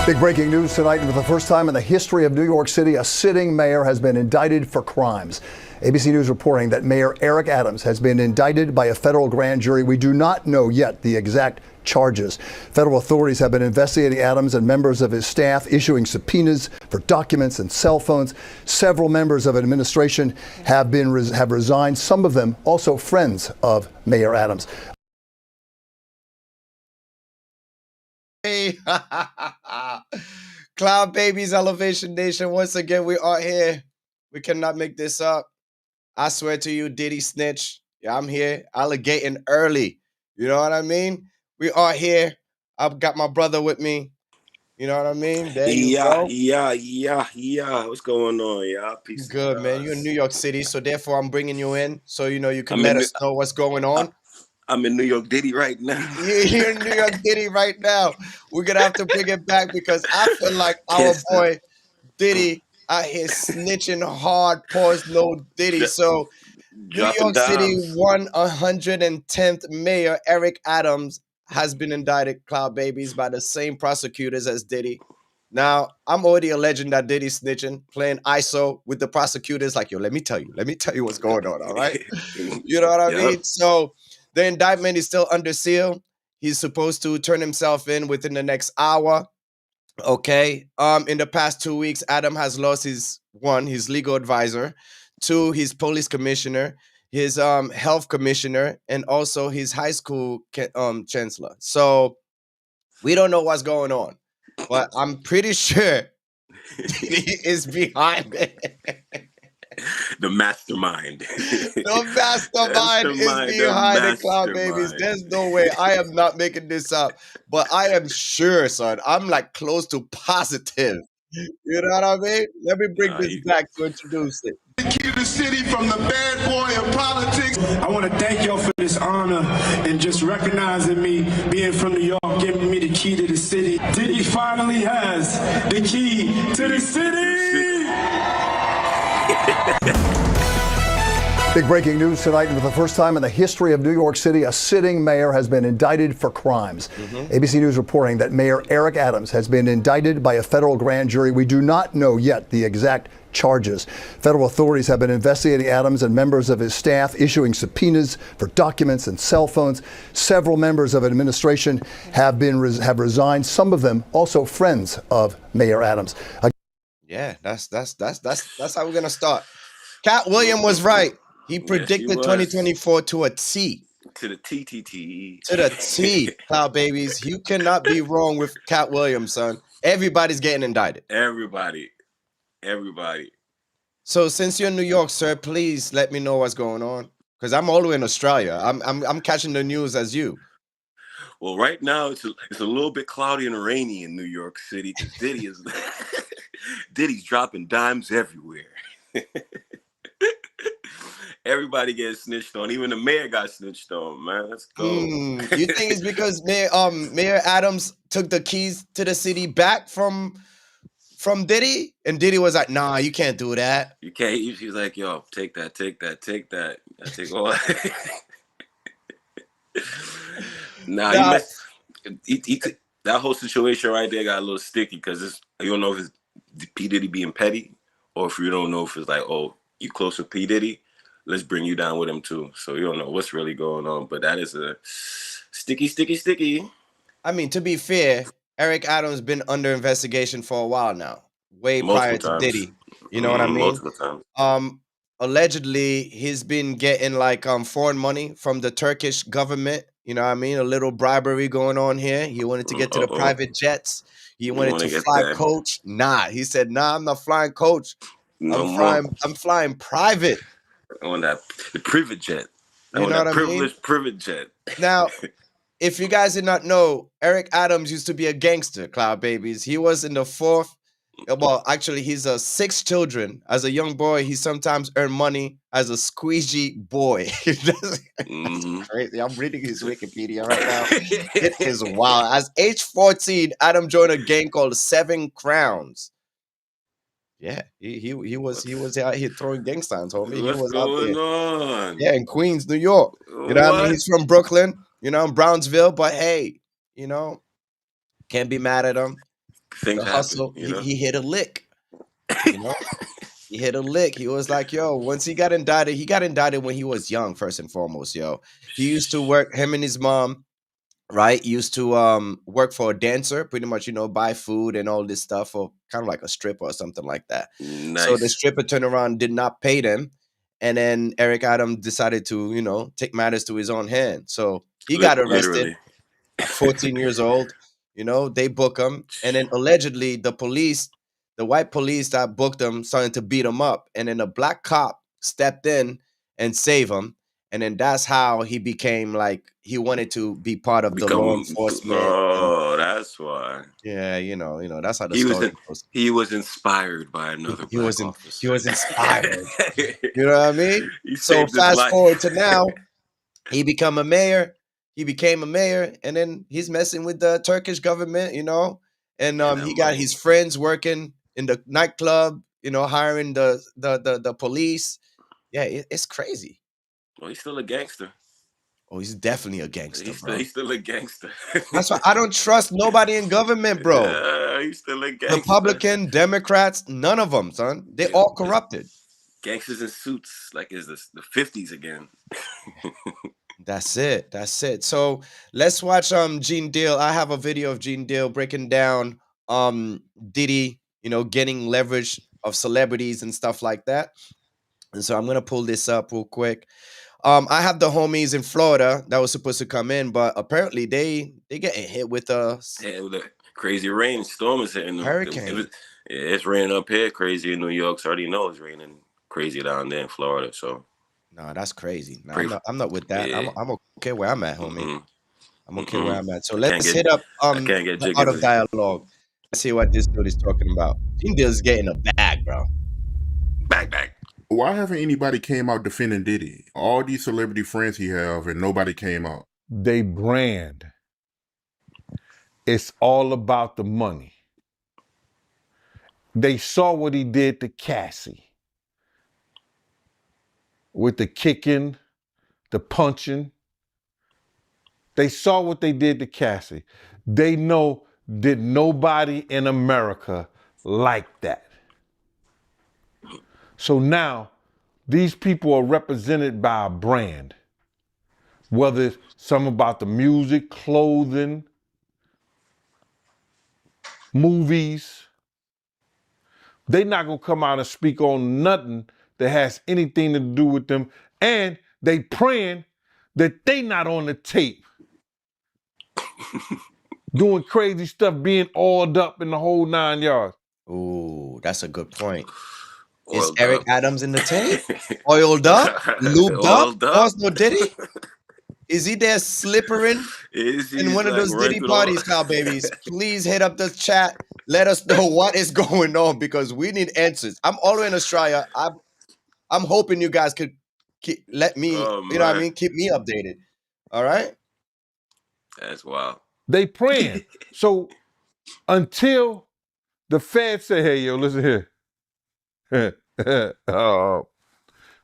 Big breaking news tonight. For the first time in the history of New York City, a sitting mayor has been indicted for crimes. ABC News reporting that Mayor Eric Adams has been indicted by a federal grand jury. We do not know yet the exact charges. Federal authorities have been investigating Adams and members of his staff, issuing subpoenas for documents and cell phones. Several members of administration have resigned, some of them also friends of Mayor Adams. Hey, Cloud Babies, Elevation Nation. Once again, we are here. We cannot make this up. I swear to you, Diddy snitch. Yeah, I'm here. Alligating early. You know what I mean? We are here. I've got my brother with me. You know what I mean? There you go. Yeah. What's going on, y'all? Peace. Good, man. You're in New York City, so therefore I'm bringing you in so you can let us know what's going on. I'm in New York Diddy right now. You're in New York Diddy right now. We're going to have to bring it back because I feel like our boy Diddy out here snitching hard, pause no Diddy. So New York City 110th Mayor Eric Adams has been indicted, Cloud Babies, by the same prosecutors as Diddy. Now, I'm already alleging that Diddy's snitching, playing ISO with the prosecutors like, yo, let me tell you what's going on, all right? You know what I mean? So the indictment is still under seal. He's supposed to turn himself in within the next hour. Okay. In the past 2 weeks, Adam has lost his legal advisor, 2, his police commissioner, his health commissioner, and also his high school chancellor. So we don't know what's going on, but I'm pretty sure he is behind it. The mastermind. The mastermind is behind the Cloud Babies. There's no way. I am not making this up. But I am sure, son. I'm like close to positive. You know what I mean? Let me bring this back to introduce it. The key to the city from the bad boy of politics. I want to thank y'all for this honor and just recognizing me being from New York, giving me the key to the city. Diddy finally has the key to the city. Big breaking news tonight. For the first time in the history of New York City, a sitting mayor has been indicted for crimes. ABC News reporting that Mayor Eric Adams has been indicted by a federal grand jury. We do not know yet the exact charges. Federal authorities have been investigating Adams and members of his staff, issuing subpoenas for documents and cell phones. Several members of administration have resigned, some of them also friends of Mayor Adams. Yeah, that's how we're gonna start. Cat William was right. He predicted 2024 to a T. To the TTT. To the T, Cloud Babies. You cannot be wrong with Cat Williams, son. Everybody's getting indicted. Everybody. So since you're in New York, sir, please let me know what's going on. Because I'm all the way in Australia. I'm catching the news as you. Well, right now it's a little bit cloudy and rainy in New York City because Diddy's dropping dimes everywhere. Everybody gets snitched on. Even the mayor got snitched on, man. Let's go. You think it's because Mayor Adams took the keys to the city back from Diddy? And Diddy was like, nah, you can't do that. You can't. He's like, yo, take that. I take all that. Nah, that whole situation right there got a little sticky because you don't know if it's P. Diddy being petty or if you don't know if it's like, oh, you close with P. Diddy, let's bring you down with him too. So you don't know what's really going on, but that is a sticky. I mean, to be fair, Eric Adams been under investigation for a while now, way prior to Diddy. You know what I mean? Multiple times. Allegedly, he's been getting like foreign money from the Turkish government. You know what I mean? A little bribery going on here. He wanted to get to the private jets. He wanted to fly coach. Nah, he said, nah, I'm not flying coach. I'm flying private. On that the private jet. You know what I mean? Private jet. Now, if you guys did not know, Eric Adams used to be a gangster, Cloud Babies. He was in the 4th. Well, actually, he's 6 children. As a young boy, he sometimes earned money as a squeegee boy. That's crazy. I'm reading his Wikipedia right now. It is wild. As age 14, Adam joined a gang called 7 Crowns. Yeah, he was out here throwing gang signs, homie. What's going on? Yeah, in Queens, New York. You know what I mean? He's from Brooklyn, in Brownsville, but hey, can't be mad at him. things The happen, hustle. He hit a lick. You know, he hit a lick. He was like, yo, once he got indicted when he was young, first and foremost, yo. He used to work, him and his mom, right? Used to work for a dancer, pretty much, buy food and all this stuff, or kind of like a stripper or something like that. So the Nice. stripper turned around, did not pay them. And then Eric Adams decided to, take matters to his own hand. So he got arrested Literally. at 14 years old. They book him. And then allegedly the white police that booked him started to beat him up. And then a black cop stepped in and saved him. And then that's how he became like, he wanted to be part of the law Become. enforcement. And Oh, that's why. yeah, that's how the He was story goes. he was inspired by He, another he black was in, he officer. was inspired. You know what I mean? He So saved his fast life. forward to now, he became a mayor. And then he's messing with the Turkish government, and And that he got money. his friends working in the nightclub, hiring the police. Yeah, it's crazy. Well, he's still a gangster. Oh, he's definitely a gangster, bro. He's still a gangster. That's why I don't trust nobody in government, bro. He's still a gangster. Republican, Democrats, none of them, son. They all corrupted. Gangsters in suits, like it's the 50s again. That's it. So let's watch Gene Deal. I have a video of Gene Deal breaking down Diddy, getting leverage of celebrities and stuff like that. And so I'm gonna pull this up real quick. I have the homies in Florida that was supposed to come in, but apparently they getting hit with a Yeah, with the crazy rain, storm is hitting them. hurricane. It's raining up here, crazy in New York. So I already know it's raining crazy down there in Florida. So No, that's crazy. No, I'm not with that. Yeah. I'm okay where I'm at, homie. Mhm. I'm okay where I'm at. So I let's can't get- hit up I can't get the jiggy art of with it. dialogue. Let's see what this dude is talking about. Gene Deal's getting a bag, bro. Back. Why haven't anybody came out defending Diddy? All these celebrity friends he have, and nobody came out. They brand. It's all about the money. They saw what he did to Cassie with the kicking, the punching. They saw what they did to Cassie. They know that nobody in America liked that. So now these people are represented by a brand, whether it's some about the music, clothing, movies. They're not gonna come out and speak on nothing that has anything to do with them. And they praying that they not on the tape doing crazy stuff, being oiled up in the whole 9 yards. Ooh, that's a good point. Is Oiled Eric up. Adams in the tape? Oiled up? Lubed Oiled up? up. Pause, no Diddy? Is he there slippering in one of those Diddy parties, Kyle babies? Please hit up the chat. Let us know what is going on because we need answers. I'm all the way in Australia. I'm hoping you guys could let me, you know what I mean? Keep me updated. All right? That's wild. They praying. So until the Fed say, hey, yo, listen here.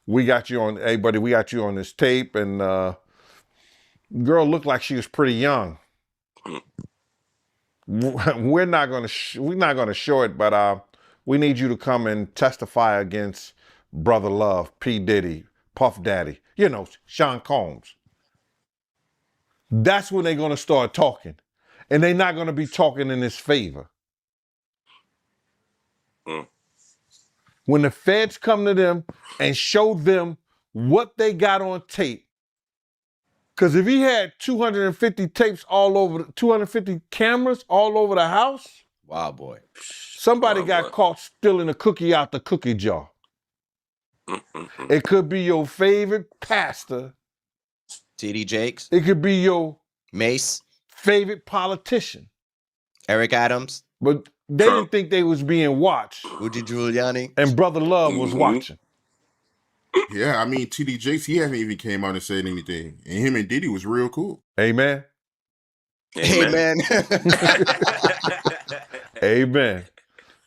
We got you on, hey, buddy, we got you on this tape. And girl looked like she was pretty young. We're not gonna show it, but we need you to come and testify against Brother Love, P. Diddy, Puff Daddy, Sean Combs. That's when they're gonna start talking. And they're not gonna be talking in his favor. When the feds come to them and show them what they got on tape, because if he had 250 tapes 250 cameras all over the house, wow, boy. Somebody got caught stealing a cookie out the cookie jar. It could be your favorite pastor. T.D. Jakes. It could be your Mace. Favorite politician. Eric Adams. But they didn't think they was being watched. Rudy Giuliani. And Brother Love was watching. Yeah, I mean, T.D. Jakes, he hasn't even came out and said anything. And him and Diddy was real cool. Amen. Amen. Amen.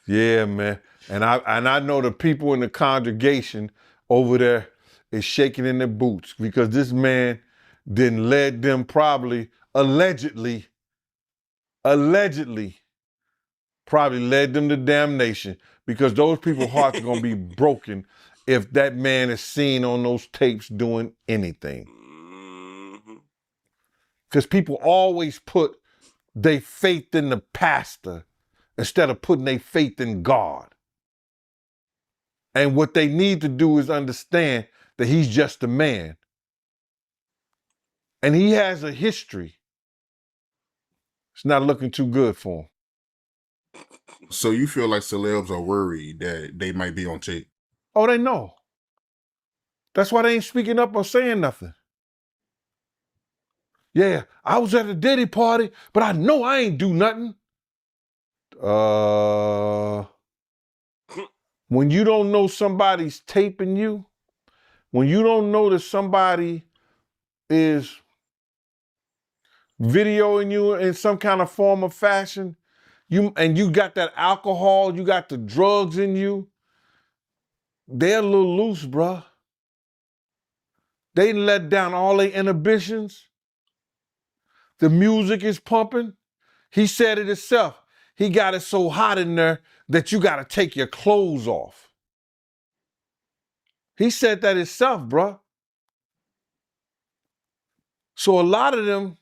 Yeah, man. And I know the people in the congregation over there is shaking in their boots because this man then led them probably allegedly probably led them to damnation, because those people's hearts are going to be broken if that man is seen on those tapes doing anything. Because people always put their faith in the pastor instead of putting their faith in God. And what they need to do is understand that he's just a man. And he has a history. It's not looking too good for him. So you feel like celebs are worried that they might be on tape? Oh, they know. That's why they ain't speaking up or saying nothing. Yeah, I was at a Diddy party, but I know I ain't do nothing. When you don't know somebody's taping you, when you don't know that somebody is videoing you in some kind of form of fashion, you got that alcohol, you got the drugs in you, they're a little loose, bruh. They let down all their inhibitions. The music is pumping. He said it himself. He got it so hot in there that you got to take your clothes off. He said that himself, bruh. So a lot of them,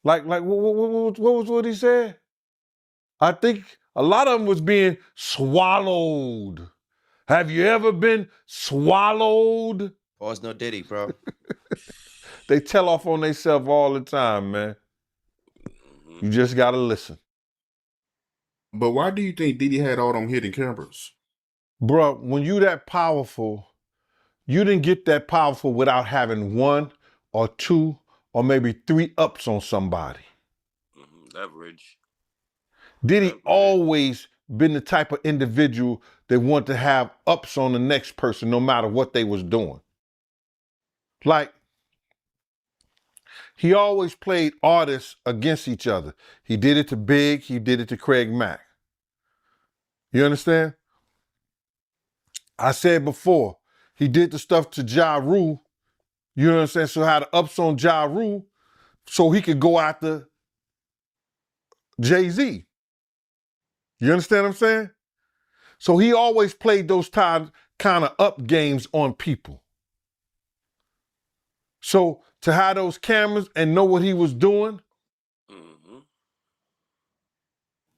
like what he said? I think a lot of them was being swallowed. Have you ever been swallowed? Pause no Diddy, bro. They tell off on themselves all the time, man. You just gotta listen. But why do you think Diddy had all them hidden cameras? Bruh, when you that powerful, you didn't get that powerful without having 1 or 2 or maybe 3 ups on somebody. Leverage. Diddy always been the type of individual that want to have ups on the next person no matter what they was doing. Like, he always played artists against each other. He did it to Big, he did it to Craig Mack. You understand? I said before, he did the stuff to Ja Rule, you know what I'm saying? So had the ups on Ja Rule so he could go after Jay-Z. You understand what I'm saying? So he always played those kind of up games on people. So to have those cameras and know what he was doing,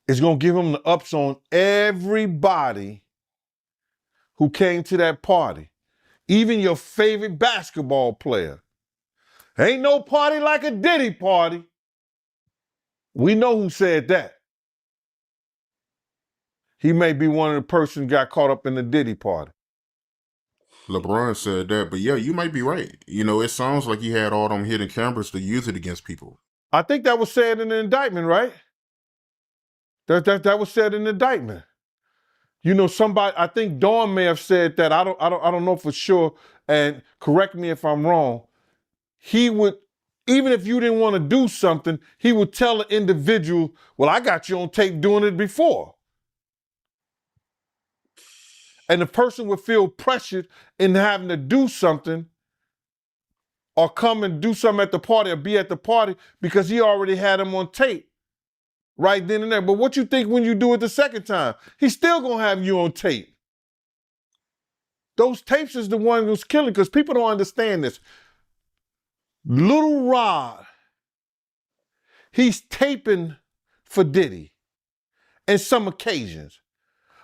it's going to give him the ups on everybody who came to that party. Even your favorite basketball player. Ain't no party like a Diddy party. We know who said that. He may be one of the persons who got caught up in the Diddy party. LeBron said that, but yeah, you might be right. You know, it sounds like he had all them hidden cameras to use it against people. I think that was said in the indictment, right? That was said in the indictment. You know, somebody, I think Dawn may have said that. I don't know for sure. And correct me if I'm wrong. He would, even if you didn't want to do something, he would tell the individual, well, I got you on tape doing it before. And the person would feel pressured in having to do something or come and do something at the party or be at the party because he already had him on tape right then and there. But what you think when you do it the second time? He's still going to have you on tape. Those tapes is the one who's killing, because people don't understand this. Little Rod, he's taping for Diddy in some occasions.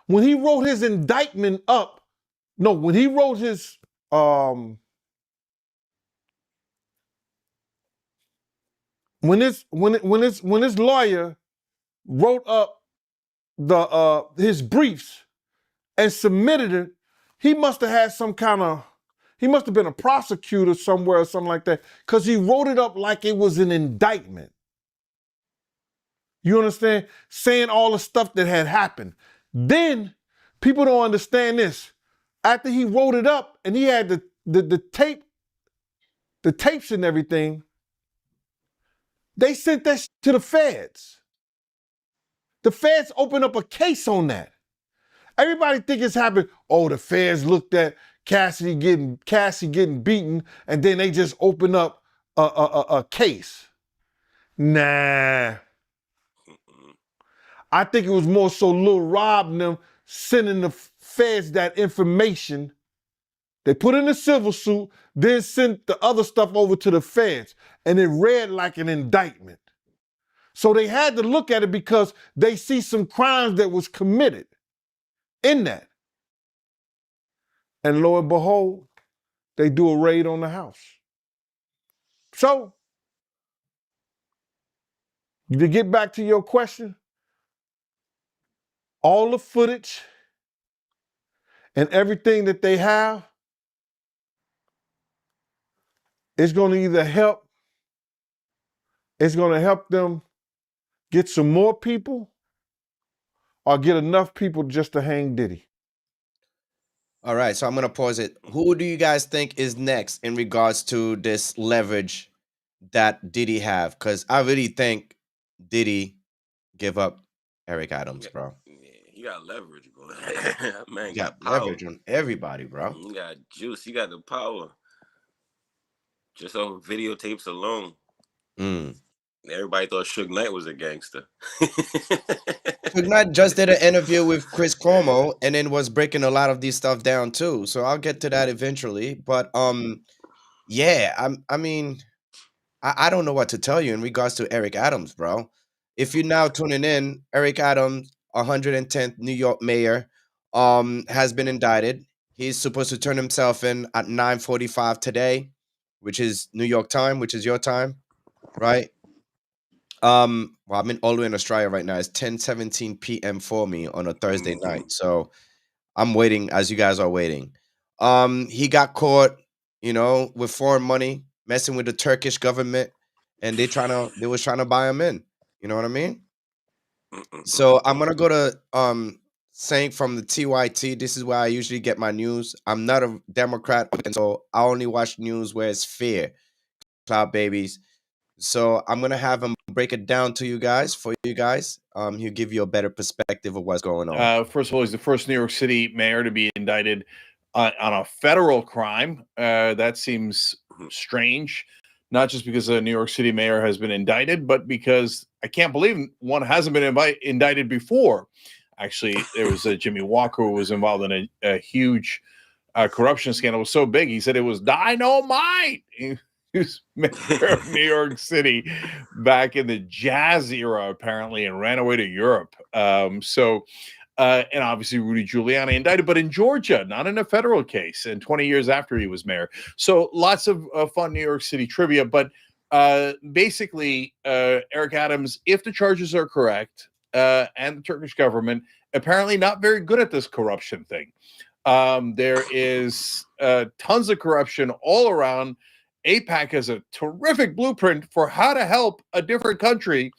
When he wrote his indictment up, when he wrote his when his lawyer wrote up his briefs and submitted it, he must have had he must have been a prosecutor somewhere or something like that, because he wrote it up like it was an indictment. You understand? Saying all the stuff that had happened. Then people don't understand this. After he wrote it up and he had the tapes and everything, they sent that to the feds. The feds opened up a case on that. Everybody think it's happened. Oh, the feds looked at Cassie getting beaten, and then they just open up a case. Nah. I think it was more so Lil Rob and them sending the feds that information. They put in a civil suit, then sent the other stuff over to the feds, and it read like an indictment. So they had to look at it because they see some crimes that was committed in that. And lo and behold, they do a raid on the house. So, to get back to your question, all the footage and everything that they have is going to either help, it's going to help them get some more people or get enough people just to hang Diddy. All right, so I'm gonna pause it. Who do you guys think is next in regards to this leverage that Diddy have? Because I really think Diddy give up Eric Adams, bro. Yeah, he got leverage, bro. That man He got power. leverage on everybody, bro. He got juice. He got the power. Just on videotapes alone. Everybody thought Suge Knight was a gangster. Suge Knight just did an interview with Chris Cuomo and then was breaking a lot of these stuff down too. So I'll get to that eventually. But yeah, I mean, I don't know what to tell you in regards to Eric Adams, bro. If you're now tuning in, Eric Adams, 110th New York mayor, has been indicted. He's supposed to turn himself in at 9:45 today, which is New York time, which is your time, right? Well, I'm all the way in Australia right now. It's 10:17 p.m. for me on a Thursday night. So I'm waiting as you guys are waiting. He got caught, with foreign money, messing with the Turkish government, and they was trying to buy him in. You know what I mean? So I'm gonna go to saying from the TYT. This is where I usually get my news. I'm not a Democrat, and so I only watch news where it's fair. Cloud babies. So I'm gonna have him break it down to you guys. He'll give you a better perspective of what's going on. First of all, he's the first New York City mayor to be indicted on a federal crime. That seems strange, not just because a New York City mayor has been indicted, but because I can't believe one hasn't been indicted before. Actually, there was a Jimmy Walker who was involved in a huge corruption scandal. It was so big, he said it was dynamite. He was mayor of New York City back in the jazz era, apparently, and ran away to Europe. And obviously Rudy Giuliani indicted, but in Georgia, not in a federal case, and 20 years after he was mayor. So lots of fun New York City trivia. But basically, Eric Adams, if the charges are correct, and the Turkish government, apparently not very good at this corruption thing. There is tons of corruption all around. AIPAC has a terrific blueprint for how to help a different country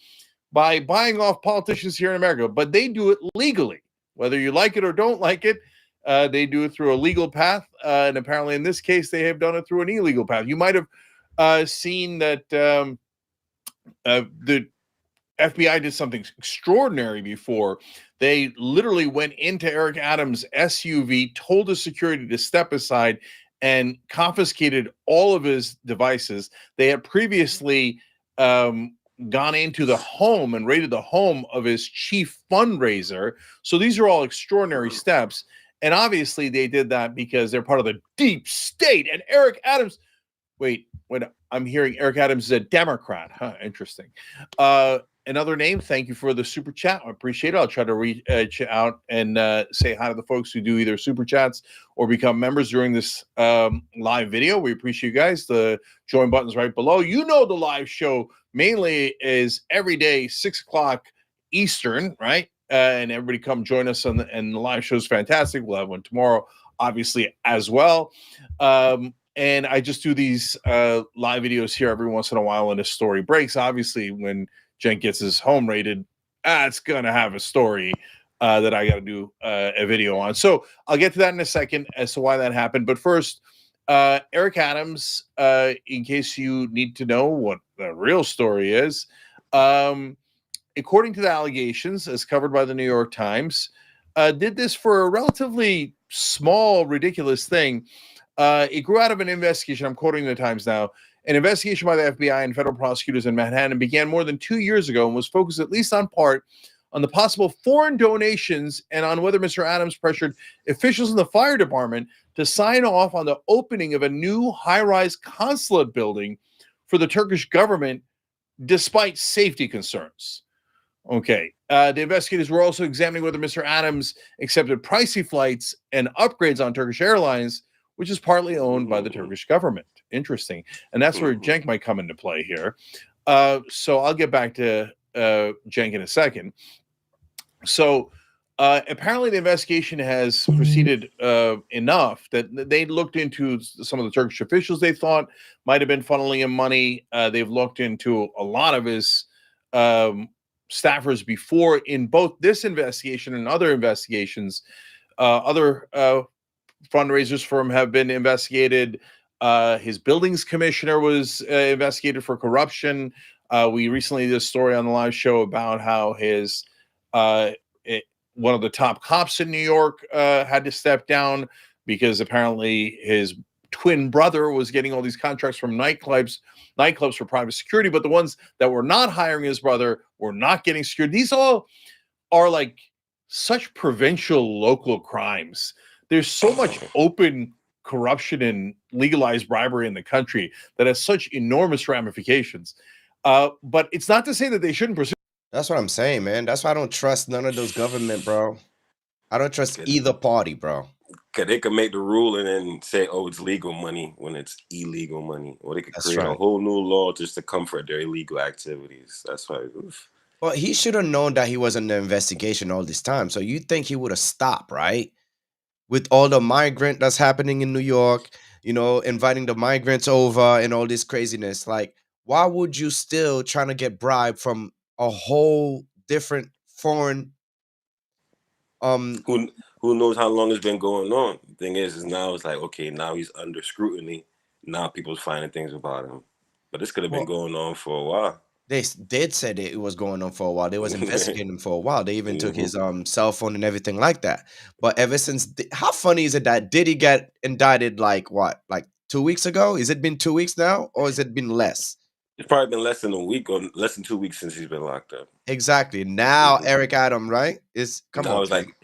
by buying off politicians here in America, but they do it legally. Whether you like it or don't like it, they do it through a legal path, and apparently in this case, they have done it through an illegal path. You might have seen that the FBI did something extraordinary before. They literally went into Eric Adams' SUV, told the security to step aside, and confiscated all of his devices. They had previously gone into the home and raided the home of his chief fundraiser. So these are all extraordinary steps. And obviously they did that because they're part of the deep state. And Eric Adams, wait, I'm hearing Eric Adams is a Democrat. Huh, interesting. Another name, thank you for the super chat. I appreciate it. I'll try to reach out and say hi to the folks who do either super chats or become members during this live video. We appreciate you guys. The join button's right below. You know the live show mainly is every day, 6 o'clock Eastern, right? And everybody come join us and the live show is fantastic. We'll have one tomorrow, obviously, as well. And I just do these live videos here every once in a while when a story breaks. Obviously, when Jen gets his home raided, it's going to have a story that I got to do a video on. So I'll get to that in a second as to why that happened. But first, Eric Adams, in case you need to know what the real story is, according to the allegations as covered by the New York Times, did this for a relatively small, ridiculous thing. It grew out of an investigation. I'm quoting the Times now. An investigation by the FBI and federal prosecutors in Manhattan began more than 2 years ago and was focused at least on part on the possible foreign donations and on whether Mr. Adams pressured officials in the fire department to sign off on the opening of a new high-rise consulate building for the Turkish government despite safety concerns. Okay. The investigators were also examining whether Mr. Adams accepted pricey flights and upgrades on Turkish Airlines, which is partly owned by the Turkish government. Interesting. And that's where Cenk might come into play here. So I'll get back to Cenk in a second. So apparently the investigation has proceeded enough that they looked into some of the Turkish officials they thought might have been funneling him money. They've looked into a lot of his staffers before in both this investigation and other investigations. Other fundraisers for him have been investigated. His buildings commissioner was investigated for corruption. We recently did a story on the live show about how his one of the top cops in New York had to step down because apparently his twin brother was getting all these contracts from nightclubs for private security, but the ones that were not hiring his brother were not getting security. These all are like such provincial local crimes. There's so much open corruption and legalized bribery in the country that has such enormous ramifications. But it's not to say that they shouldn't pursue. That's what I'm saying, man. That's why I don't trust none of those government, bro. I don't trust either party, bro. Cause they could make the rule and then say, "Oh, it's legal money" when it's illegal money, or they could create a whole new law just to comfort their illegal activities. That's why. Well, he should have known that he was under investigation all this time. So you think he would have stopped, right? With all the migrant that's happening in New York, you know, inviting the migrants over and all this craziness. Like, why would you still trying to get bribed from a whole different foreign who knows how long it's been going on? The thing is now it's like, okay, now he's under scrutiny. Now people's finding things about him. But this could have been going on for a while. They did say that it was going on for a while. They was investigating him for a while. They even took his cell phone and everything like that. But ever since, how funny is it that Diddy got indicted like what, like 2 weeks ago? Is it been 2 weeks now, or has it been less? It's probably been less than a week or less than 2 weeks since he's been locked up. Exactly. Now Eric Adams, right? Is come on. It's like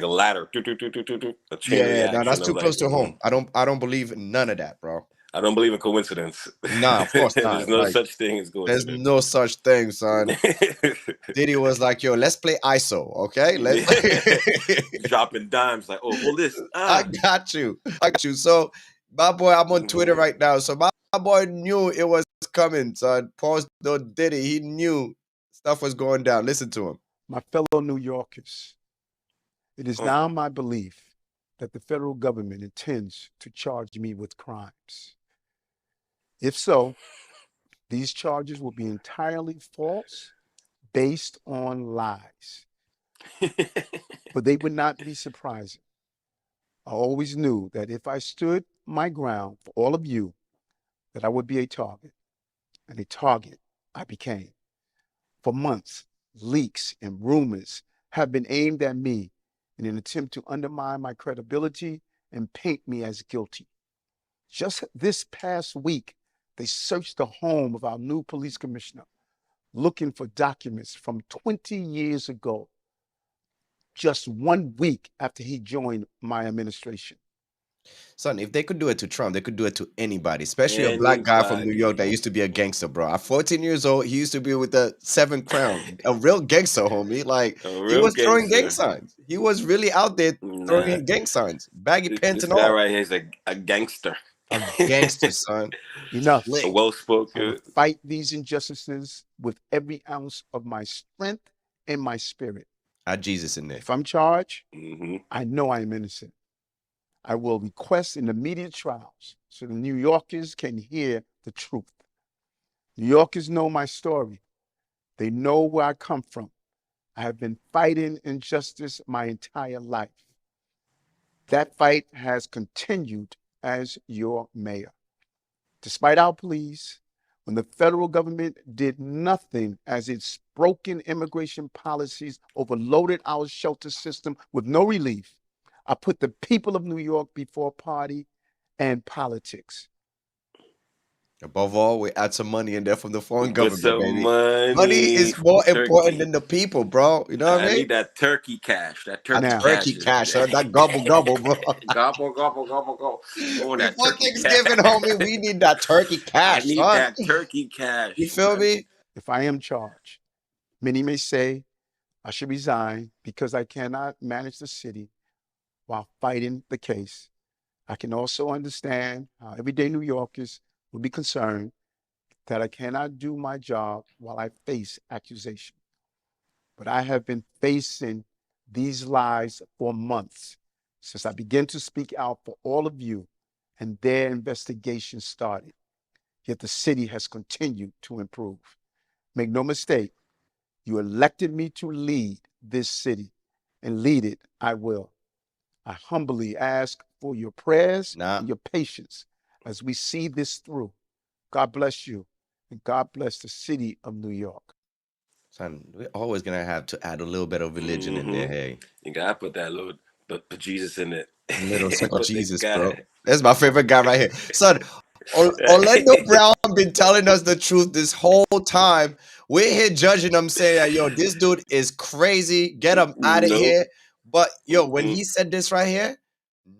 a ladder. Yeah, no, that's too close to home. I don't believe in none of that, bro. I don't believe in coincidence. Nah, of course not. There's no such thing as coincidence. There's no such thing, son. Diddy was like, yo, let's play ISO, okay? Let's dropping dimes like, oh, well, this. I got you. So, my boy, I'm on Twitter right now. So, my boy knew it was coming, son. Pause, no Diddy. He knew stuff was going down. Listen to him. My fellow New Yorkers, it is now my belief that the federal government intends to charge me with crimes. If so, these charges will be entirely false, based on lies. But they would not be surprising. I always knew that if I stood my ground for all of you, that I would be a target. And a target I became. For months, leaks and rumors have been aimed at me in an attempt to undermine my credibility and paint me as guilty. Just this past week, they searched the home of our new police commissioner, looking for documents from 20 years ago, just 1 week after he joined my administration. Son, if they could do it to Trump, they could do it to anybody, especially a black guy from New York that used to be a gangster, bro. At 14 years old, he used to be with the 7th Crown, a real gangster, homie. Like, he was throwing gang signs. He was really out there throwing gang signs, baggy pants and all. That right here is a gangster. A gangster, son. Enough. A well-spoken. Fight these injustices with every ounce of my strength and my spirit. Add Jesus in there. If I'm charged, I know I am innocent. I will request an immediate trials so the New Yorkers can hear the truth. New Yorkers know my story. They know where I come from. I have been fighting injustice my entire life. That fight has continued as your mayor. Despite our pleas, when the federal government did nothing as its broken immigration policies overloaded our shelter system with no relief, I put the people of New York before party and politics. Above all, we add some money in there from the foreign Put government, some baby. Money money is for more important than turkey. the people, bro. You know what I I mean? need that turkey cash. That That turkey Now, cash turkey is cash, huh? That gobble gobble, bro. gobble, gobble, gobble, gobble. I want that Before turkey cash. Thanksgiving, homie, we need that turkey I cash, need son. that turkey cash. You feel Man. me? if I am charged, many may say I should resign because I cannot manage the city while fighting the case. I can also understand how everyday New Yorkers will be concerned that I cannot do my job while I face accusation. But I have been facing these lies for months since I began to speak out for all of you and their investigation started. Yet the city has continued to improve. Make no mistake, you elected me to lead this city, and lead it I will. I humbly ask for your prayers and your patience as we see this through. God bless you, and God bless the city of New York. Son, we're always gonna have to add a little bit of religion in there, hey. You gotta put that little, put Jesus in it. A little sucker Put the Jesus, guy. bro. That's my favorite guy right here. Son, Orlando Brown been telling us the truth this whole time. We're here judging him, saying that, yo, this dude is crazy. Get him out of Nope. here. But, yo, when he said this right here,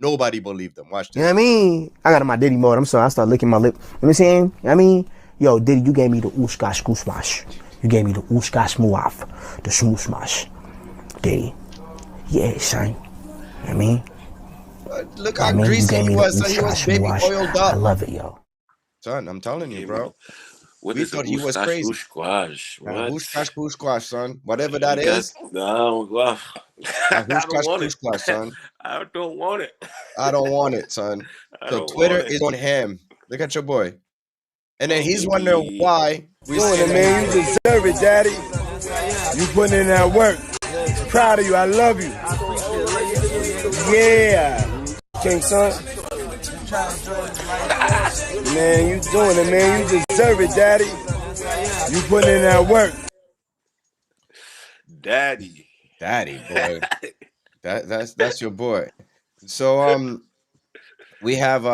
nobody believed him. Watch this. You know what I mean? I got in my Diddy mode. I'm sorry. I started licking my lip. You know what I'm saying? You know what I mean? Yo, Diddy, you gave me the ooshkash goosmash. You gave me the ooshkash muaf. The smooshmash. Diddy. Yeah, son. You know what I mean? Look I how mean, you greasy gave he me the was. So he was ooshkash baby muash. oiled up. I love it, yo. Son, I'm telling you, bro. What We is a thought he was ooshkash crazy. ooshquash? What? Whoosh squash, son. Whatever that You got, is. no, well, I don't want it. Squash, son. I don't want it. I don't want it, son. I So don't Twitter want it. is on him. Look at your boy. And then Oh, he's baby. wondering why we Doing saying it, that man. You he's deserve it, daddy. You putting in that work. Proud of you. I love you. Yeah. King son. Man, you doing it, man. You deserve it, daddy. You putting in that work. Daddy. Daddy, boy. That's your boy. So we have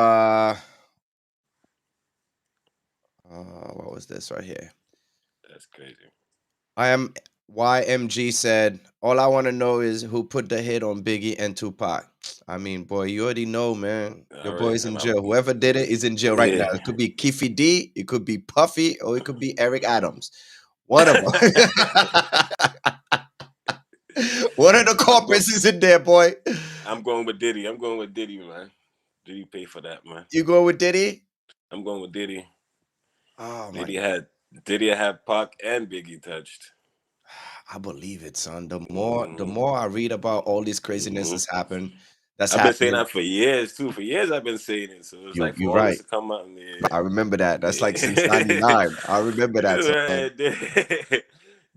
what was this right here? That's crazy. YMG said, all I want to know is who put the hit on Biggie and Tupac. I mean, boy, you already know, man. Your boy's in jail. Whoever did it is in jail right now. It could be Keefe D, it could be Puffy, or it could be Eric Adams. One of them. One of the culprits is in there, boy. I'm going with Diddy. I'm going with Diddy, man. Diddy pay for that, man. You going with Diddy? I'm going with Diddy. Oh, my Diddy had Pac and Biggie touched. I believe it, son. The more I read about all this craziness that's happened, I've been saying that for years too. For years I've been saying it. So it's like for all this to come out. Yeah. I remember that. That's like since '99. I remember that.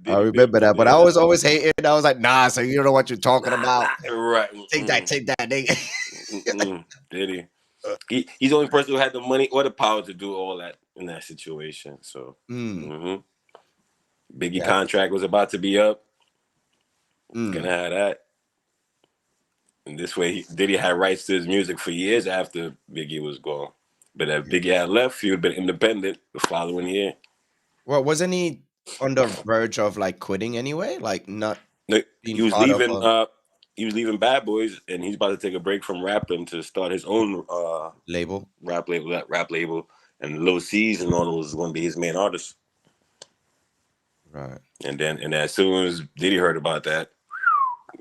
I remember that. But I was always hating. I was like, nah, so you don't know what you're talking about. Right. Take that, nigga. Diddy. He's the only person who had the money or the power to do all that in that situation. So Biggie contract was about to be up. Gonna have that. And this way, Diddy had rights to his music for years after Biggie was gone. But if Biggie had left, he would have been independent the following year. Well, wasn't he on the verge of like quitting anyway? Like not he was leaving. He was leaving Bad Boys, and he's about to take a break from rapping to start his own label, rap label, and Lil C's and all those going to be his main artists. Right. And as soon as Diddy heard about that,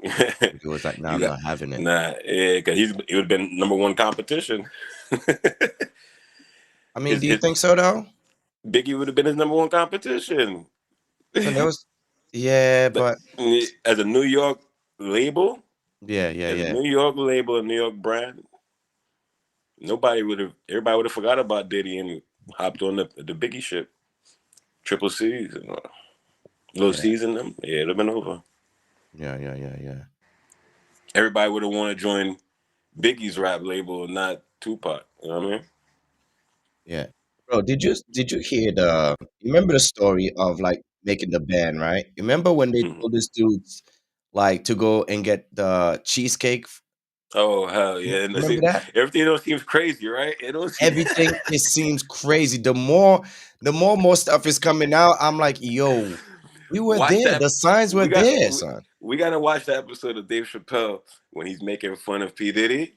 he was like, "Nah, I'm not having it." Nah, yeah, because he would have been #1 competition. I mean, do you think so though? Biggie would have been his #1 competition. But as a New York label, a New York label, a New York brand, everybody would have forgot about Diddy and hopped on the Biggie ship. Triple C's and Lil C's in them. Yeah, it'd have been over. Yeah. Everybody would have wanted to join Biggie's rap label, not Tupac. You know what I mean? Yeah. Bro, did you hear you remember the story of like making the band, right? You remember when they told this dudes like to go and get the cheesecake Oh hell yeah! And Remember that? everything else seems crazy, right? It don't seem Everything, it seems crazy. The more stuff is coming out, I'm like, yo, we were watch there. that. The signs were We got there, son. we gotta watch the episode of Dave Chappelle when he's making fun of P Diddy.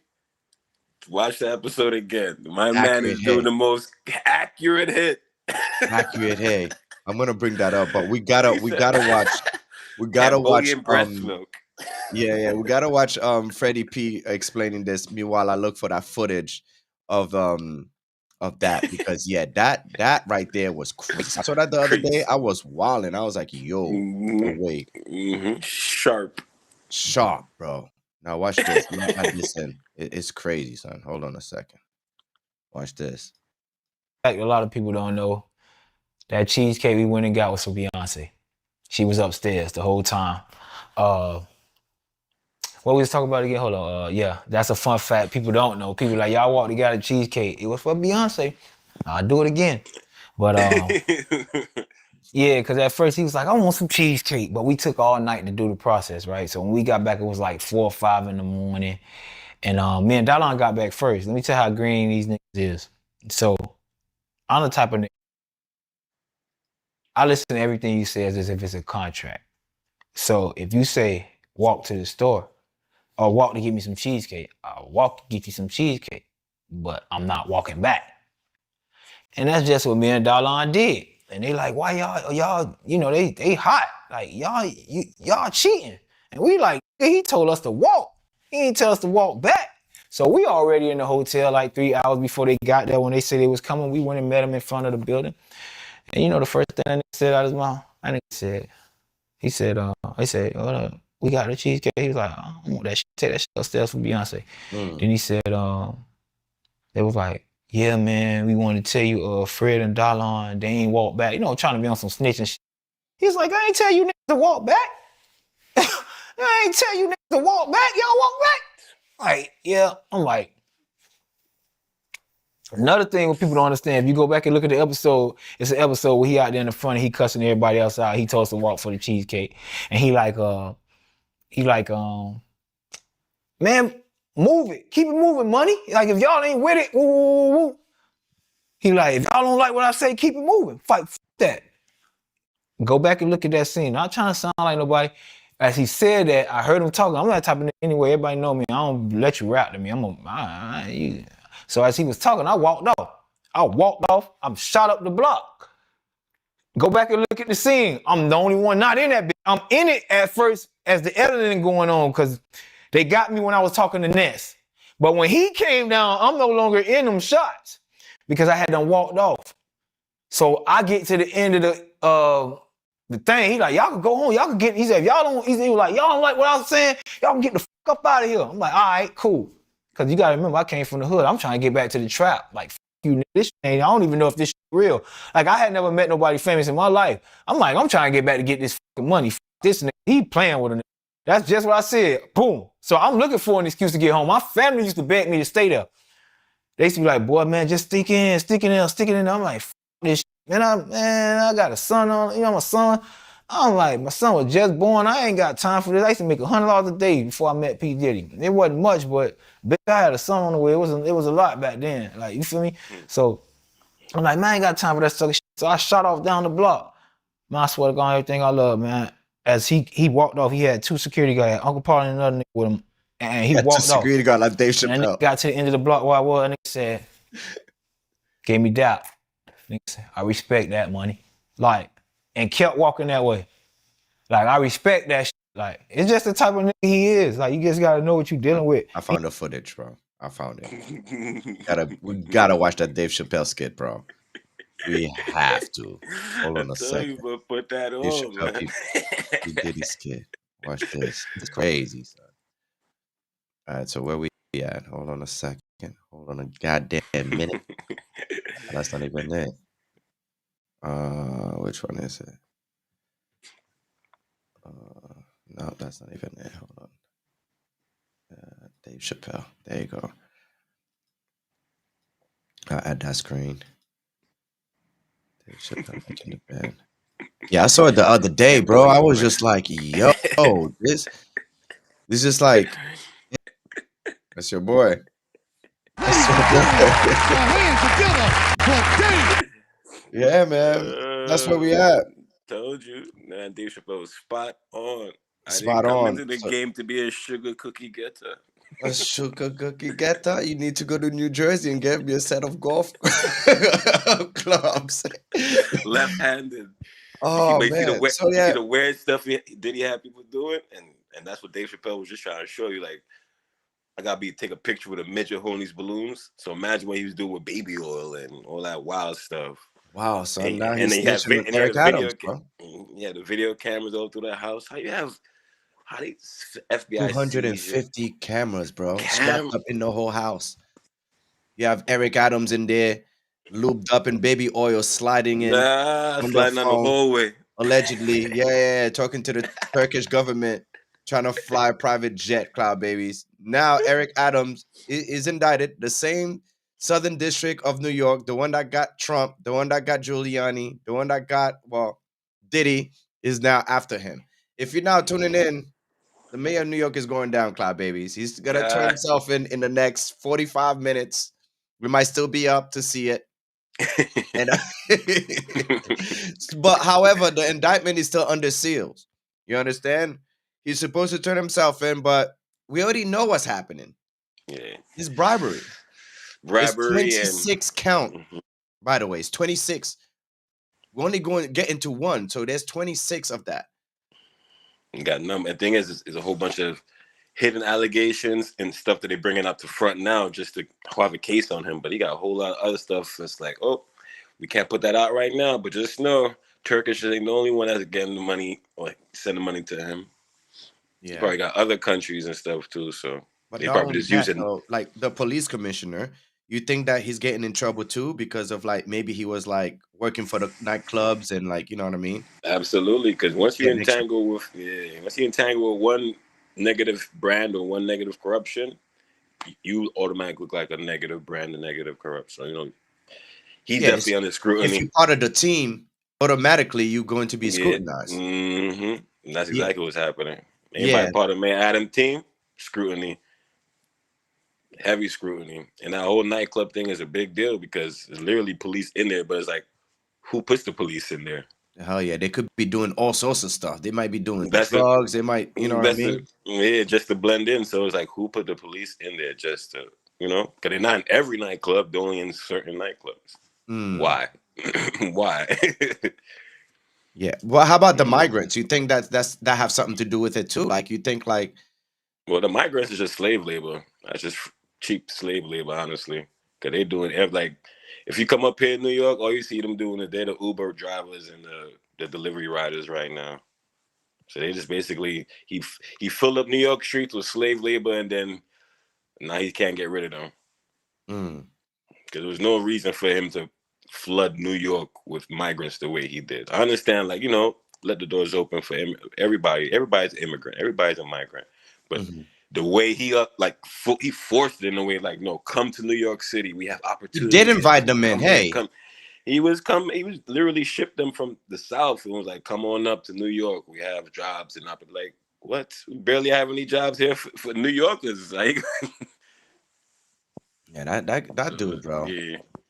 Watch the episode again. My man Accurate is doing hey. the most accurate hit. Accurate hey. I'm gonna bring that up, but we gotta watch. We gotta watch. Cambodian breast milk. Yeah, we gotta watch Freddie P explaining this. Meanwhile, I look for that footage of that, because that right there was crazy. I saw that the other day. I was wilding. I was like, yo, no way. Sharp, bro. Now watch this. Listen, it's crazy, son. Hold on a second. Watch this. Like a lot of people don't know, that cheesecake we went and got was for Beyonce. She was upstairs the whole time. What we was talking about again? Hold on. Yeah, that's a fun fact. People don't know. People like, y'all walked together cheesecake. It was for Beyonce. I'll do it again. But yeah, because at first he was like, I want some cheesecake. But we took all night to do the process, right? So when we got back, it was like 4 or 5 in the morning. And me and Dallon got back first. Let me tell you how green these niggas is. So I'm the type of nigga, I listen to everything you say as if it's a contract. So if you say, walk to the store, or walk to get me some cheesecake, I'll walk to get you some cheesecake, but I'm not walking back. And that's just what me and Dallon did. And they like, why y'all, you know, they hot. Like, y'all cheating. And we like, he told us to walk. He didn't tell us to walk back. So we already in the hotel like 3 hours before they got there. When they said they was coming, we went and met him in front of the building. And you know the first thing that nigga said out of his mouth? He said, we got the cheesecake. He was like, I don't want that shit. Take that shit upstairs for Beyonce. Then he said, they was like, yeah, man, we want to tell you, Fred and Dallon, they ain't walk back. You know, trying to be on some snitching shit. He's like, I ain't tell you niggas to walk back. I ain't tell you niggas to walk back. Y'all walk back. Like, yeah. I'm like, another thing what people don't understand, if you go back and look at the episode, it's an episode where he out there in the front and he cussing everybody else out. He told us to walk for the cheesecake. And he like, man, move it. Keep it moving, money. Like, if y'all ain't with it, woo, woo, woo. He like, if y'all don't like what I say, keep it moving. Fight that. Go back and look at that scene. Not trying to sound like nobody. As he said that, I heard him talking. I'm that type of nigga anyway. Everybody know me. I don't let you rap to me. So as he was talking, I walked off. I'm shot up the block. Go back and look at the scene. I'm the only one not in that bitch. I'm in it at first as the editing going on because they got me when I was talking to Ness. But when he came down, I'm no longer in them shots because I had done walked off. So I get to the end of the thing. He like, y'all can go home. Y'all can get, he said, y'all don't, he was like, y'all don't like what I was saying? Y'all can get the fuck up out of here. I'm like, all right, cool. Because you got to remember, I came from the hood. I'm trying to get back to the trap. Like, you, this ain't, I don't even know if this shit real. Like, I had never met nobody famous in my life. I'm like, I'm trying to get back to get this fucking money. This nigga, he playing with a nigga. That's just what I said. Boom. So I'm looking for an excuse to get home. My family used to beg me to stay there. They used to be like, boy, man, just stick in. I'm like, fuck this shit. Man, I got a son on, you know, my son. I'm like, my son was just born. I ain't got time for this. I used to make $100 a day before I met P. Diddy. It wasn't much, but bitch, I had a son on the way. It was a lot back then. Like, you feel me? So I'm like, man, I ain't got time for that sucker shit. So I shot off down the block. Man, I swear to God, everything I love, man. As he walked off, he had 2 security guards, Uncle Paul and another nigga with him. And he walked off. Security guard like Dave Chappelle. And then got to the end of the block where I was, and nigga said, gave me doubt. Nigga said, I respect that, money. Like, and kept walking that way. Like, I respect that shit. Like, it's just the type of nigga he is. Like, you just gotta know what you're dealing with. I found the footage, bro. I found it. We gotta watch that Dave Chappelle skit, bro. We have to. Hold on a second. You, put that on, Dave Chappelle, he did his skit. Watch this. It's crazy, son. All right, so where we at? Hold on a second. Hold on a goddamn minute. That's not even it. Which one is it? No, that's not even it. Hold on. Dave Chappelle. There you go. I'll add that screen. Dave Chappelle making the bed. Yeah, I saw it the other day, bro. I was just like, yo, this is like, That's your boy. That's your boy. Yeah, man. That's where we at. Told you, man. Dave Chappelle was spot on. I didn't Spot come on. into the game to be a sugar cookie getter. A sugar cookie getter. You need to go to New Jersey and get me a set of golf clubs. Left-handed. Oh You see man. So you see yeah. the weird stuff Diddy had people doing, and that's what Dave Chappelle was just trying to show you. Like, I gotta take a picture with a midget holding these balloons. So imagine what he was doing with baby oil and all that wild stuff. Wow, son. And, Now and he's then he had snitching on Eric Adams, bro. the video cameras all through the house. How they FBI 250 cameras, bro. Strapped up in the whole house. You have Eric Adams in there, lubed up in baby oil, sliding in on the sliding on the phone, hallway. allegedly. Yeah, talking to the Turkish government, trying to fly a private jet, cloud babies. Now Eric Adams is indicted, the same Southern District of New York, the one that got Trump, the one that got Giuliani, the one that got, Diddy is now after him. If you're now tuning in, the mayor of New York is going down, cloud babies. He's gonna turn himself in the next 45 minutes. We might still be up to see it. And but however, the indictment is still under seals. You understand? He's supposed to turn himself in, but we already know what's happening. Yeah. It's bribery. It's Bribery 26 count. By the way, it's 26. We're only going to get into one, so there's 26 of that. Got number. The thing is, a whole bunch of hidden allegations and stuff that they're bringing up to front now just to have a case on him. But he got a whole lot of other stuff that's like, oh, we can't put that out right now. But just know, Turkish ain't the only one that's getting the money or sending money to him. Yeah. He probably got other countries and stuff too. So but they probably just using like the police commissioner. You think that he's getting in trouble too because of like maybe he was like working for the nightclubs and like, you know what I mean? Absolutely, because once you entangle with one negative brand or one negative corruption, you automatically look like a negative brand, a negative corruption. So, you know, he's definitely under scrutiny. If you're part of the team, automatically you're going to be scrutinized. And that's exactly what's happening. Anybody part of Mayor Adams' team, scrutiny. Heavy scrutiny. And that whole nightclub thing is a big deal because there's literally police in there, but it's like, who puts the police in there? Hell yeah, they could be doing all sorts of stuff. They might be doing drugs. They might, you know what I mean? Just to blend in. So it's like, who put the police in there just to, you know? Because they're not in every nightclub, they're only in certain nightclubs. Why? Why? Yeah. Well, how about the migrants? You think that have something to do with it too? Like, you think like... Well, the migrants is just slave labor. That's just cheap slave labor, honestly. Because they're doing, like, if you come up here in New York, all you see them doing is they're the Uber drivers and the delivery riders right now. So they just basically, he filled up New York streets with slave labor, and then now he can't get rid of them. Because there was no reason for him to flood New York with migrants the way he did. I understand, like, you know, let the doors open for everybody. Everybody's an immigrant. Everybody's a migrant. But the way he forced it in a way like, no, come to New York City. We have opportunity. He did invite them in. Hey, he was literally shipped them from the South and was like, come on up to New York. We have jobs and like, what? We barely have any jobs here for New Yorkers. Like, yeah, that dude, bro.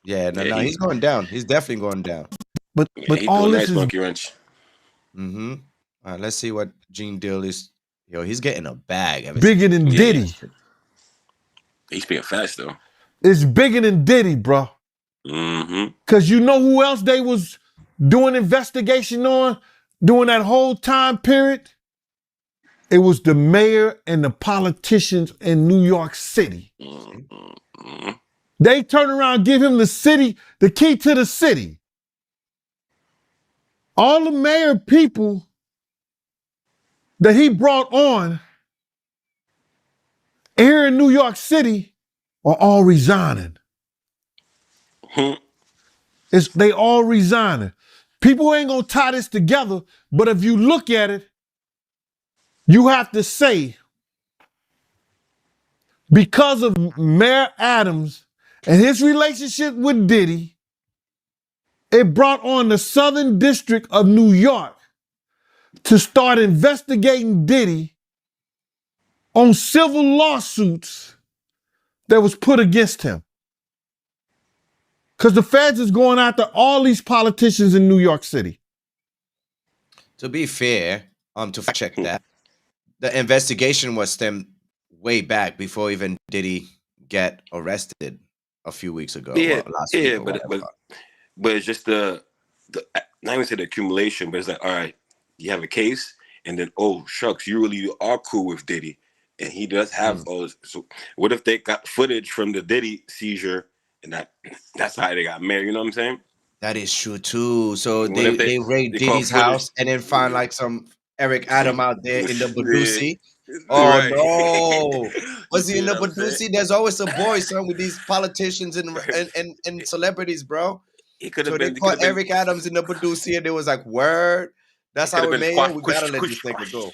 Yeah, no, he's going down. He's definitely going down. But all this nice monkey wrench. All right, let's see what Gene Deal is. Yo, he's getting a bag. Bigger than Diddy. He's being fast though. It's bigger than Diddy, bro. Cause you know who else they was doing investigation on during that whole time period? It was the mayor and the politicians in New York City. They turn around and give him the key to the city. All the mayor people that he brought on here in New York City are all resigning. They all resigning. People ain't gonna tie this together, but if you look at it, you have to say, because of Mayor Adams and his relationship with Diddy, it brought on the Southern District of New York to start investigating Diddy on civil lawsuits that was put against him. Because the feds is going after all these politicians in New York City. To be fair, to fact check that, the investigation was stemmed way back before even Diddy get arrested a few weeks ago. Yeah, last week or but it's just the not even say the accumulation, but it's like, all right, you have a case, and then oh shucks, you really are cool with Diddy, and he does have so what if they got footage from the Diddy seizure, and that's how they got married? You know what I'm saying? That is true too. So What they if they raid call Diddy's footage? house and then find like some Eric Adam out there in the Badusi. Yeah. Oh Right. no! Was he You in the know what I'm saying? Badusi? There's always a boy, son, with these politicians and celebrities, bro. He could So have they been. caught Eric Adams in the Badusi, and it was like, word. That's how we made it. We gotta let this nigga go.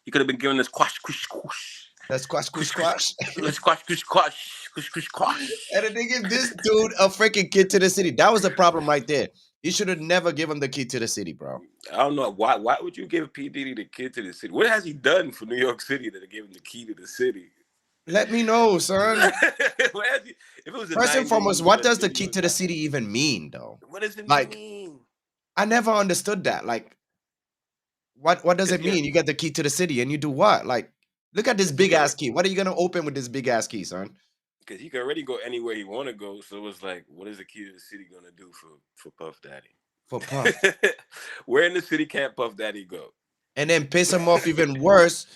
He could have been given this quash, quish, quash. That's squash, squash. Let's quash, quish, quash, quish, quish, quash. And then they give this dude a freaking key to the city. That was the problem right there. You should have never given him the key to the city, bro. I don't know why. Why would you give P. Diddy the key to the city? What has he done for New York City that they gave him the key to the city? Let me know, son. If it was First and foremost, what does the key to the city even mean, though? What does it like, mean? I never understood that. Like, what does it mean? You get the key to the city and you do what? Like, look at this big ass key. What are you gonna open with this big ass key, son? Because he can already go anywhere he want to go. So it's like, what is the key to the city gonna do for Puff Daddy? For Puff. Where in the city can't Puff Daddy go? And then piss him off even worse.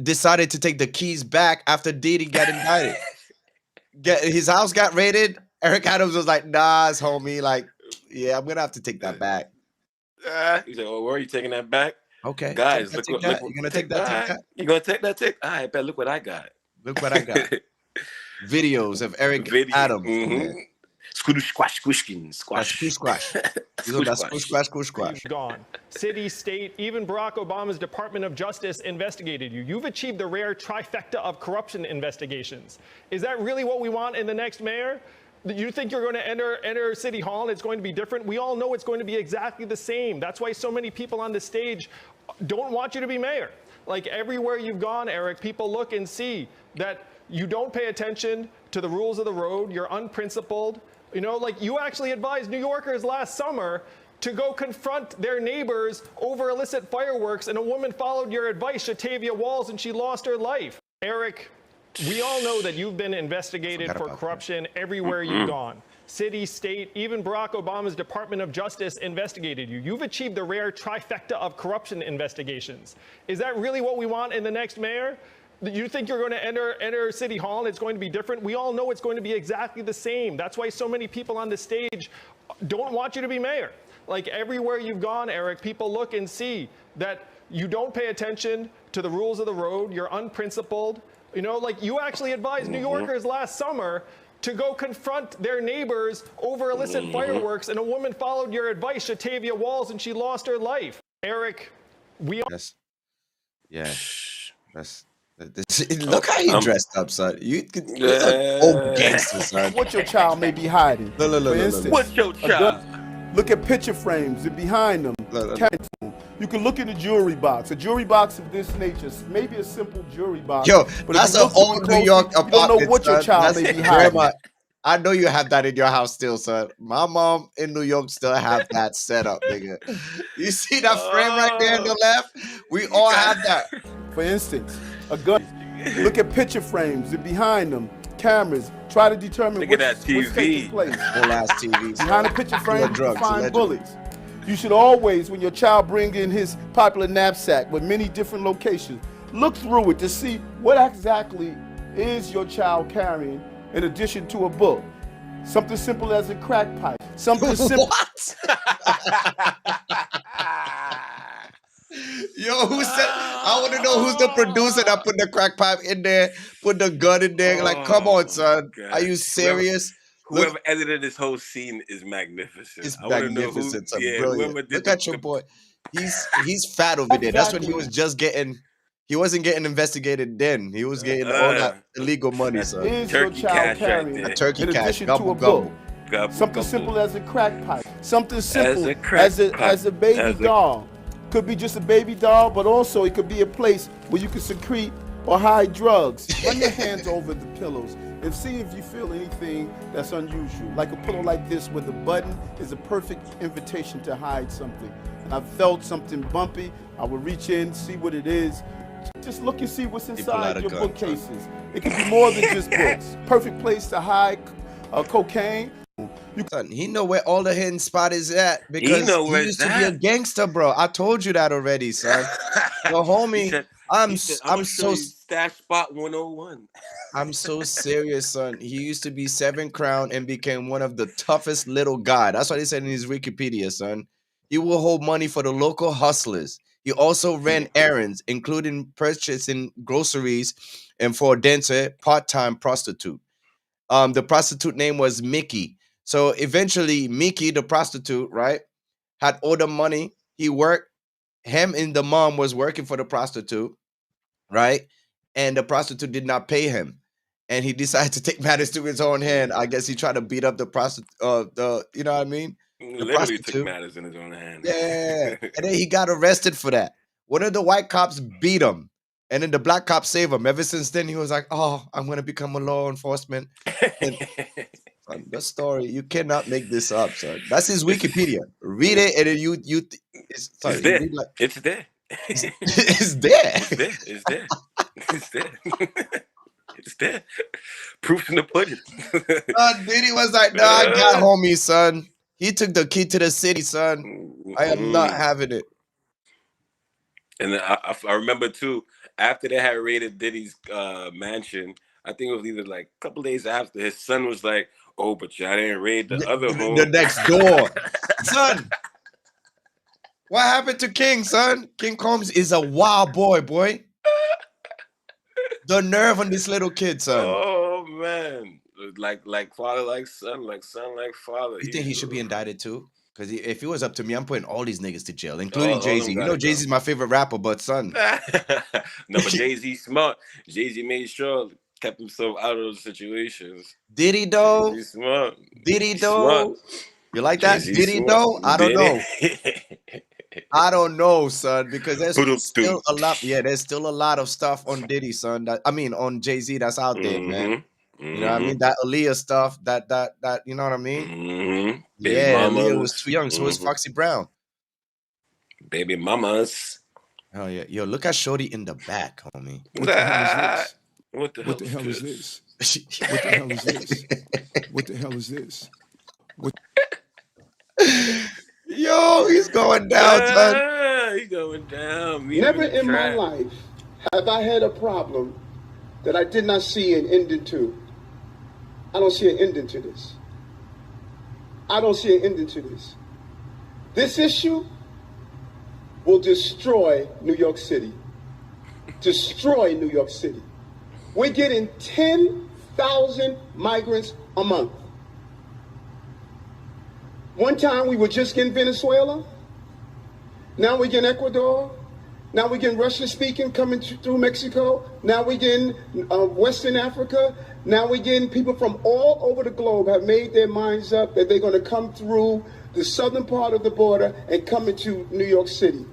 Decided to take the keys back after Diddy got indicted. His house got raided. Eric Adams was like, nah, it's homie. Like, yeah, I'm gonna have to take that back. He said, "Oh, where are you taking that back?" Okay, guys, look, look, you're gonna take that. You gonna take that? All right, bet. Look what I got. Look what I got. Videos of Eric Adams. Mm-hmm. Squish, squash, squishkin, squash. Squish, squash. Squish, squash. Gone. City, state, even Barack Obama's Department of Justice investigated you. You've achieved the rare trifecta of corruption investigations. Is that really what we want in the next mayor? You think you're going to enter City Hall and it's going to be different? We all know it's going to be exactly the same. That's why so many people on the stage don't want you to be mayor. Like everywhere you've gone, Eric, people look and see that you don't pay attention to the rules of the road. You're unprincipled. You know, like you actually advised New Yorkers last summer to go confront their neighbors over illicit fireworks, and a woman followed your advice, Shatavia Walls, and she lost her life. Eric, we all know that you've been investigated for corruption everywhere you've gone. City, state, even Barack Obama's Department of Justice investigated you. You've achieved the rare trifecta of corruption investigations. Is that really what we want in the next mayor? You think you're going to enter City Hall and it's going to be different? We all know it's going to be exactly the same. That's why so many people on the stage don't want you to be mayor. Like everywhere you've gone, Eric, people look and see that you don't pay attention to the rules of the road. You're unprincipled. You know, like you actually advised New Yorkers last summer to go confront their neighbors over illicit fireworks, and a woman followed your advice, Shatavia Walls, and she lost her life. Eric, we all... Look how he dressed up, son. You could old gangster, son. What your child may be hiding. For instance, What's your child? look at picture frames and behind them. You can look in the jewelry box. A jewelry box of this nature, maybe a simple jewelry box. Yo, but that's an old New York apartment. You don't know what your child may be hiding. I know you have that in your house still, son. My mom in New York still have that set up, nigga. You see that frame right there on the left? We all have that. For instance, a gun. Look at picture frames and behind them, cameras. Try to determine what's taking place. Whole ass TV. Behind the picture frame, you find bullets. You should always, when your child brings in his popular knapsack with many different locations, look through it to see what exactly is your child carrying in addition to a book. Something simple as a crack pipe. Something simple. What? Yo, who said? I want to know who's the producer that put the crack pipe in there, put the gun in there. Like, come on, son. God. Are you serious? Whoever edited this whole scene is magnificent. It's I wanna know magnificent. who, yeah, brilliant. Look at your boy. He's fat over there. That's when he was just getting. He wasn't getting investigated then. He was getting all that illegal money, son. Is your child carrying a turkey in cash? addition to a book? Something simple as a crack pipe. Something simple as a baby doll. Could be just a baby doll, but also it could be a place where you can secrete or hide drugs, run your hands over the pillows and see if you feel anything that's unusual. Like a pillow like this where the button is a perfect invitation to hide something. And I felt something bumpy. I would reach in, see what it is. Just look and see what's inside your bookcases. It can be more than just books. Perfect place to hide cocaine. Son, he know where all the hidden spot is at because know he where used it's to be a at. gangster, bro. I told you that already, son. Yo, homie, I'm so stash spot 101. I'm so serious, son. He used to be 7 Crown and became one of the toughest little guy. That's what he said in his Wikipedia, son. He will hold money for the local hustlers. He also ran errands, including purchasing groceries and for a dancer, part-time prostitute. The prostitute name was Mickey. So eventually, Mickey, the prostitute, right, had all the money. He worked. Him and the mom was working for the prostitute, right? And the prostitute did not pay him, and he decided to take matters to his own hand. I guess he tried to beat up the prostitute. You know what I mean? The Literally took prostitute. matters in his own hand. Yeah, and then he got arrested for that. One of the white cops beat him, and then the black cop saved him. Ever since then, he was like, "Oh, I'm gonna become a law enforcement." And, son, the story, you cannot make this up, son. That's his Wikipedia. Read it, and then it's there. read like, It's there. it's there. It's there. It's there. It's there. It's there. Proof's in the pudding. Diddy was like, "Nah, I got homies, son. He took the key to the city, son. I am not having it." And then I remember too, after they had raided Diddy's mansion, I think it was either like a couple days after, his son was like, "Oh, but y'all didn't raid the other home, the next door." Son, what happened to King, son? King Combs is a wild boy. The nerve on this little kid, son. Oh man, like father, like son, like father. You think he should be indicted too? Because if it was up to me, I'm putting all these niggas to jail, including Jay-Z. You know Jay-Z's my favorite rapper, but son. No, but Jay-Z smart. Jay-Z made sure kept himself out of those situations. Diddy though? Jay-Z smart. Diddy though? You like that? Jay-Z Diddy smart. though? I don't know. Diddy. I don't know, son, because there's still a lot. Yeah, there's still a lot of stuff on Diddy, son. On Jay-Z that's out there, man. You know what I mean? That Aaliyah stuff, that you know what I mean? Yeah, Aaliyah was too young, so was Foxy Brown. Baby mamas. Oh yeah, yo, look at Shorty in the back, homie. What the hell is this? What the hell is this? What the hell is this? What the hell is this? What? Yo, he's going down, son. He's going down. Never in my life have I had a problem that I did not see an ending to. I don't see an ending to this. I don't see an ending to this. This issue will destroy New York City. Destroy New York City. We're getting 10,000 migrants a month. One time we were just getting Venezuela. Now we're getting Ecuador. Now we're getting Russian speaking coming through Mexico. Now we're getting Western Africa. Now we're getting people from all over the globe have made their minds up that they're going to come through the southern part of the border and come into New York City.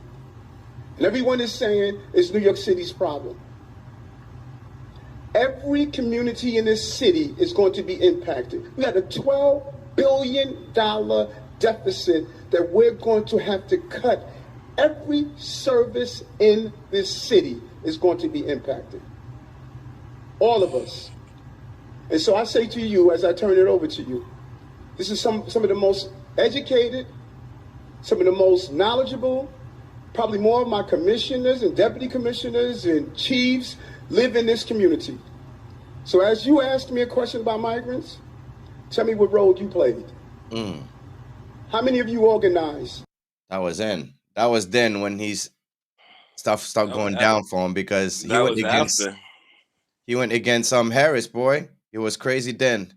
And everyone is saying it's New York City's problem. Every community in this city is going to be impacted. We got a $12 billion deficit that we're going to have to cut. Every service in this city is going to be impacted. All of us. And so I say to you, as I turn it over to you, this is some of the most educated, some of the most knowledgeable, probably more of my commissioners and deputy commissioners and chiefs live in this community. So as you ask me a question about migrants, tell me what role you played. How many of you organized? That was then when he's stuff started going down for him because he went against Harris, boy. It was crazy then.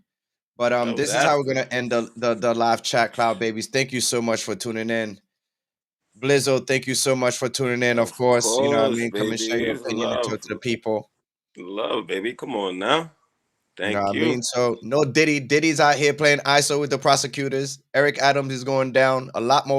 But this is how we're gonna end the live chat, Cloud Babies. Thank you so much for tuning in. Blizzo, thank you so much for tuning in. Of course, you know what I mean. Come and share your opinion and talk to the people. Love, baby. Come on now. Thank you. Know what I mean? So no Diddy. Diddy's out here playing ISO with the prosecutors. Eric Adams is going down. A lot more